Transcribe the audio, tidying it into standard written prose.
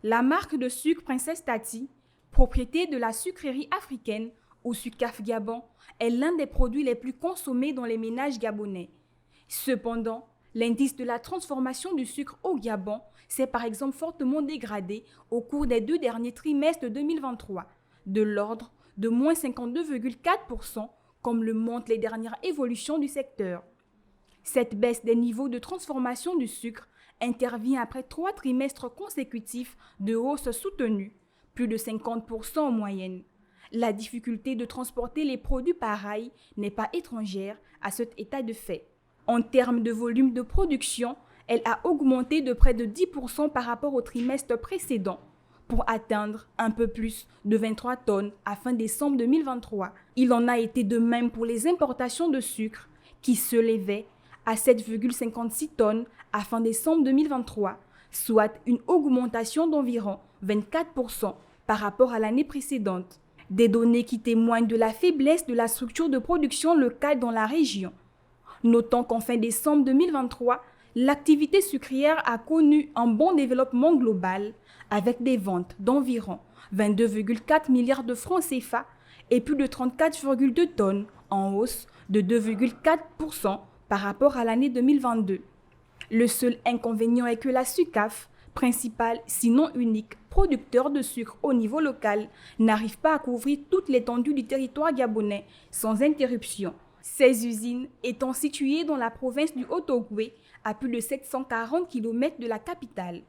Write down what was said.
La marque de sucre Princesse Tati, propriété de la sucrerie africaine ou Sucaf Gabon, est l'un des produits les plus consommés dans les ménages gabonais. Cependant, l'indice de la transformation du sucre au Gabon s'est par exemple fortement dégradé au cours des 2 derniers trimestres de 2023, de l'ordre de moins 52,4%, comme le montrent les dernières évolutions du secteur. Cette baisse des niveaux de transformation du sucre intervient après 3 trimestres consécutifs de hausse soutenue, plus de 50% en moyenne. La difficulté de transporter les produits pareils n'est pas étrangère à cet état de fait. En termes de volume de production, elle a augmenté de près de 10% par rapport au trimestre précédent, pour atteindre un peu plus de 23 tonnes à fin décembre 2023. Il en a été de même pour les importations de sucre, qui s'élevaient à 7,56 tonnes à fin décembre 2023, soit une augmentation d'environ 24% par rapport à l'année précédente. Des données qui témoignent de la faiblesse de la structure de production locale dans la région. Notons qu'en fin décembre 2023, l'activité sucrière a connu un bon développement global avec des ventes d'environ 22,4 milliards de francs CFA et plus de 34,2 tonnes en hausse de 2,4% par rapport à l'année 2022. Le seul inconvénient est que la SUCAF, principal sinon unique producteur de sucre au niveau local, n'arrive pas à couvrir toute l'étendue du territoire gabonais sans interruption. Ces usines étant situées dans la province du Haut-Ogooué, à plus de 740 km de la capitale.